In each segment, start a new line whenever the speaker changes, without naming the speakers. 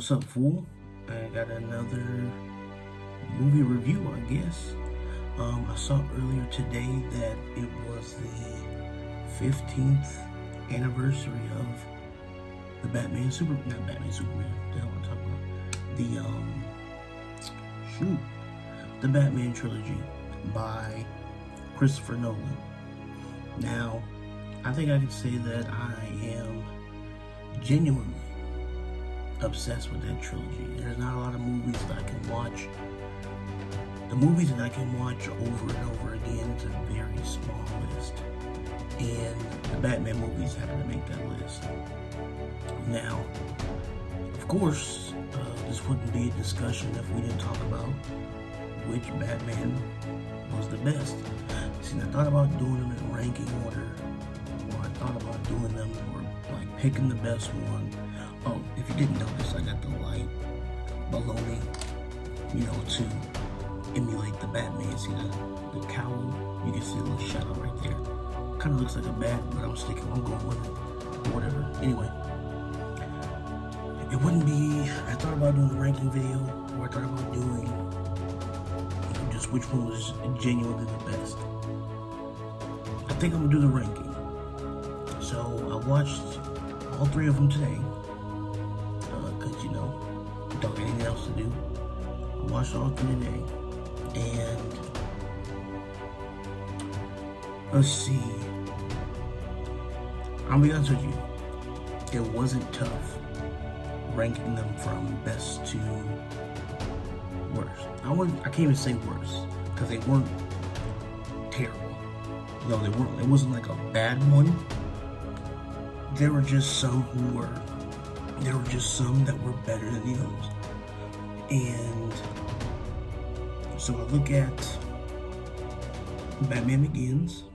What's up, fool? I got another movie review, I guess. I saw earlier today that it was the 15th anniversary of the not Batman, Superman, the hell am I talking about? The Batman Trilogy by Christopher Nolan. Now, I think I could say that I am genuinely obsessed with that trilogy. There's not a lot of movies that I can watch. The movies that I can watch over and over again is a very small list. And the Batman movies happen to make that list. Now, of course, this wouldn't be a discussion if we didn't talk about which Batman was the best. See, I thought about doing them in ranking order, or I thought about doing them or like picking the best one. Oh, if you didn't notice, I got the light below me, to emulate the Batman. See the cowl? You can see a little shadow right there. Kind of looks like a bat, but I'm going with it. Whatever. Anyway, it wouldn't be, I thought about doing a ranking video, or I thought about doing just which one was genuinely the best. I think I'm gonna do the ranking. So I watched all three of them today. Don't have anything else to do. I watched all three today. And let's see. I'll be honest with you. It wasn't tough ranking them from best to worst. I can't even say worst, because they weren't terrible. No, they weren't. It wasn't like a bad one. There were just some that were better than the others. And so I look at Batman Begins,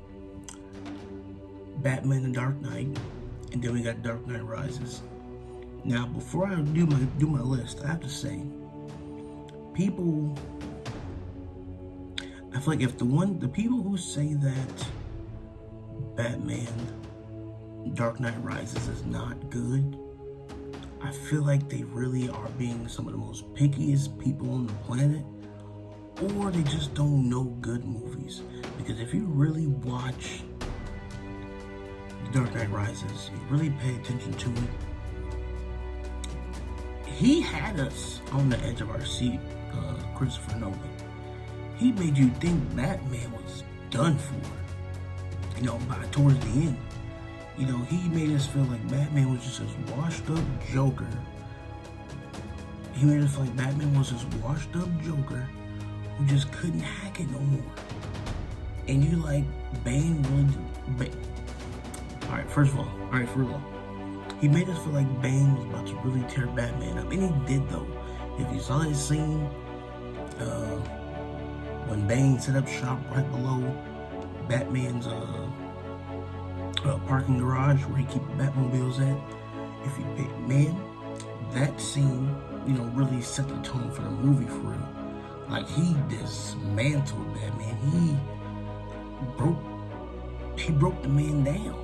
Batman The Dark Knight, and then we got Dark Knight Rises. Now, before I do my list, I have to say, I feel like if the people who say that Batman Dark Knight Rises is not good, I feel like they really are being some of the most pickiest people on the planet, or they just don't know good movies. Because if you really watch Dark Knight Rises, you really pay attention to it, he had us on the edge of our seat, Christopher Nolan. He made you think Batman was done for, towards the end. He made us feel like Batman was just this washed up Joker. He made us feel like Batman was this washed up Joker who just couldn't hack it no more. And you like, Bane really... Alright, for real. He made us feel like Bane was about to really tear Batman up. And he did, though. If you saw that scene, when Bane set up shop right below Batman's parking garage where he keeps Batmobiles at, if you pick, man, that scene, really set the tone for the movie for real. Like, he dismantled Batman. He broke the man down.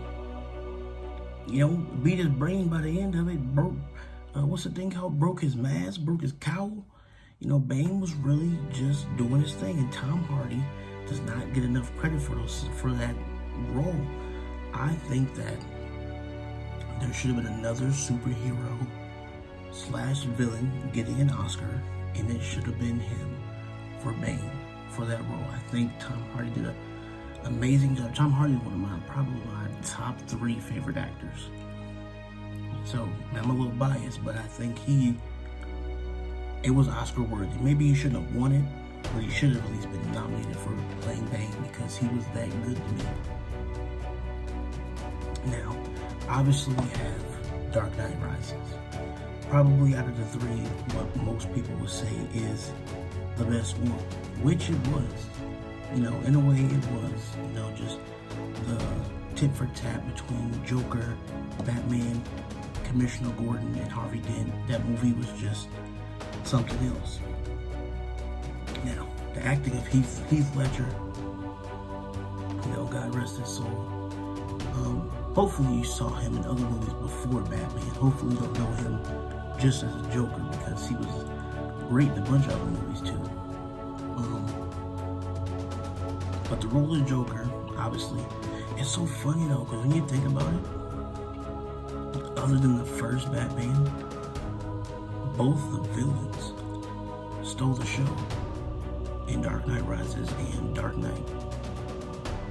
Beat his brain by the end of it, broke, what's the thing called? Broke his mask, broke his cowl. Bane was really just doing his thing, and Tom Hardy does not get enough credit for that role. I think that there should have been another superhero / villain getting an Oscar, and it should have been him for Bane, for that role. I think Tom Hardy did an amazing job. Tom Hardy is probably my top 3 favorite actors. So, I'm a little biased, but I think it was Oscar worthy. Maybe he shouldn't have won it, but he should have at least been nominated for playing Bane, because he was that good to me. Now, obviously we have Dark Knight Rises. Probably out of the 3, what most people would say is the best one, which it was. In a way it was, just the tit for tat between Joker, Batman, Commissioner Gordon, and Harvey Dent. That movie was just something else. Now, the acting of Heath Ledger, God rest his soul. Hopefully you saw him in other movies before Batman. Hopefully you don't know him just as a Joker, because he was great in a bunch of other movies too. But the role of Joker, obviously, it's so funny though, because when you think about it, other than the first Batman, both the villains stole the show in Dark Knight Rises and Dark Knight.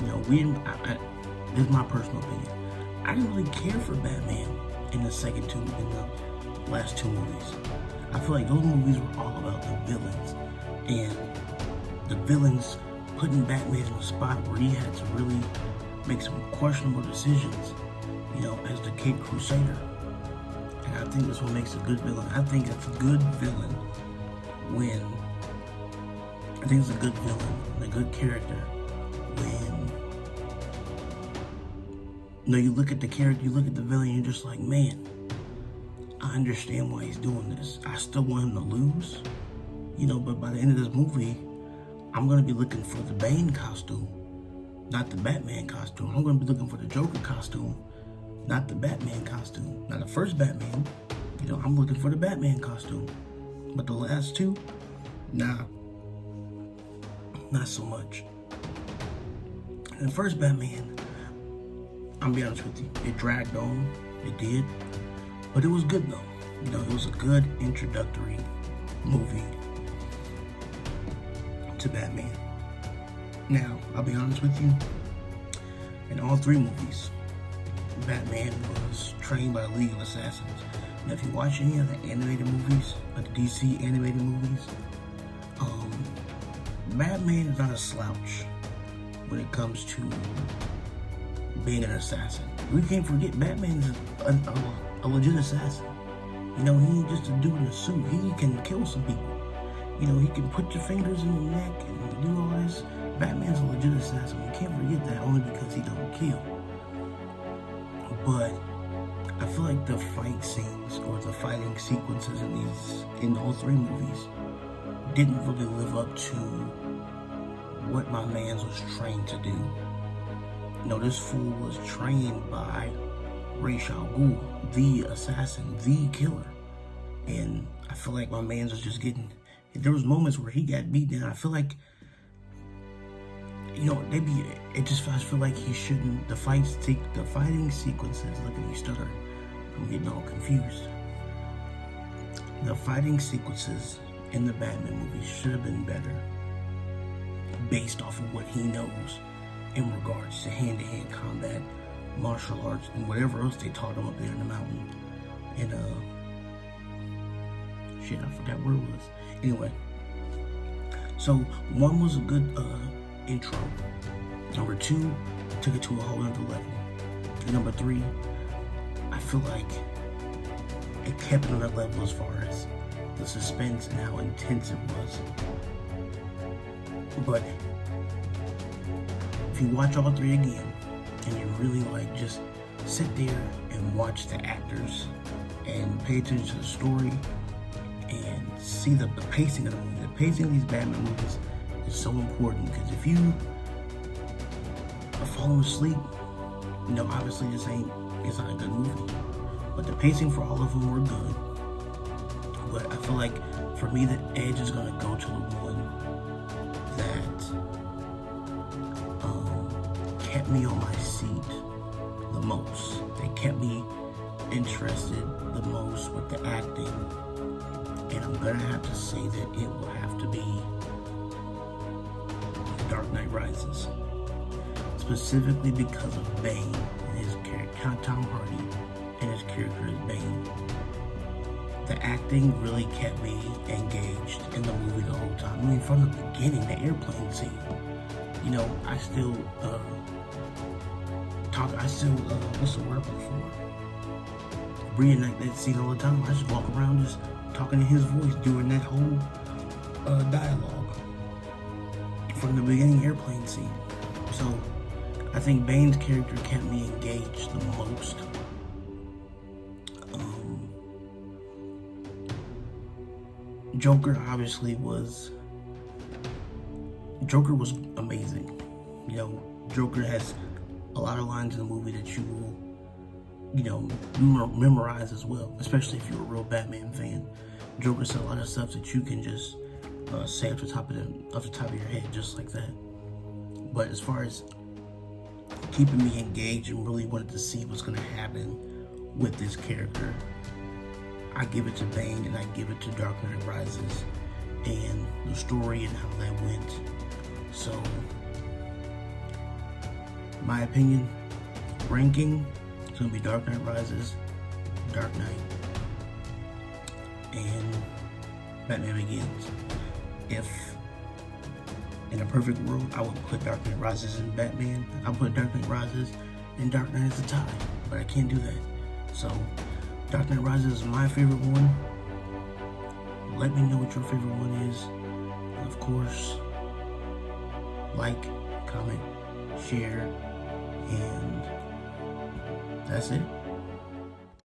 You know, this is my personal opinion. I didn't really care for Batman in the last two movies. I feel like those movies were all about the villains, and the villains putting Batman in a spot where he had to really make some questionable decisions, you know, as the Caped Crusader. And I think that's what makes a good villain. I think it's a good villain when, a good character when, you know, you look at the character, you look at the villain, and you're just like, man, I understand why he's doing this. I still want him to lose, you know, but by the end of this movie, I'm going to be looking for the Bane costume, not the Batman costume. I'm going to be looking for the Joker costume, not the Batman costume. Now, the first Batman, you know, I'm looking for the Batman costume. But the last two, nah, not so much. And the first Batman, I'm be honest with you, it dragged on, it did, but it was good though. You know, it was a good introductory movie to Batman. Now, I'll be honest with you, in all three movies, Batman was trained by the League of Assassins. Now, if you watch any of the animated movies, like the DC animated movies, Batman is not a slouch when it comes to being an assassin. We can't forget Batman's a legit assassin. You know, he ain't just a dude in a suit. He can kill some people. You know, he can put your fingers in your neck and do all this. Batman's a legit assassin. You can't forget that, only because he don't kill. But I feel like the fight scenes or the fighting sequences in all three movies didn't really live up to what my mans was trained to do. You know, this fool was trained by Ra's al Ghul, the assassin, the killer. And I feel like my mans was just getting, there was moments where he got beat down. I feel like, you know, I feel like he shouldn't, the fighting sequences, look at me stutter, I'm getting all confused. The fighting sequences in the Batman movies should have been better, based off of what he knows in regards to hand-to-hand combat, martial arts, and whatever else they taught him up there in the mountain. And shit, I forgot where it was. Anyway, so one was a good intro. Number two took it to a whole other level. And number three, I feel like it kept it on that level as far as the suspense and how intense it was. But if you watch all three again, and you really like just sit there and watch the actors and pay attention to the story and see the pacing of the movie. The pacing of these Batman movies is so important, because if you are falling asleep, you know, obviously it's not a good movie. But the pacing for all of them were good. But I feel like for me, the edge is gonna go to the one that kept me on my seat the most. They kept me interested the most with the acting, and I'm gonna have to say that it will have to be Dark Knight Rises, specifically because of Bane and his character, Tom Hardy, and his character as Bane. The acting really kept me engaged in the movie the whole time. I mean, from the beginning, the airplane scene. You know, I still what's the word for? Reenact that scene all the time. I just walk around just talking in his voice during that whole dialogue from the beginning airplane scene. So I think Bane's character kept me engaged the most. Joker obviously was amazing. You know, Joker has a lot of lines in the movie that you will memorize as well, especially if you're a real Batman fan. Joker said a lot of stuff that you can just say off the top of your head, just like that. But as far as keeping me engaged and really wanted to see what's going to happen with this character, I give it to Bane and I give it to Dark Knight Rises and the story and how that went. So, my opinion, ranking, it's going to be Dark Knight Rises, Dark Knight, and Batman Begins. If in a perfect world, I would put Dark Knight Rises in Batman. I would put Dark Knight Rises and Dark Knight as a tie, but I can't do that. So, Dark Knight Rises is my favorite one. Let me know what your favorite one is. And of course, like, comment, share, and that's it.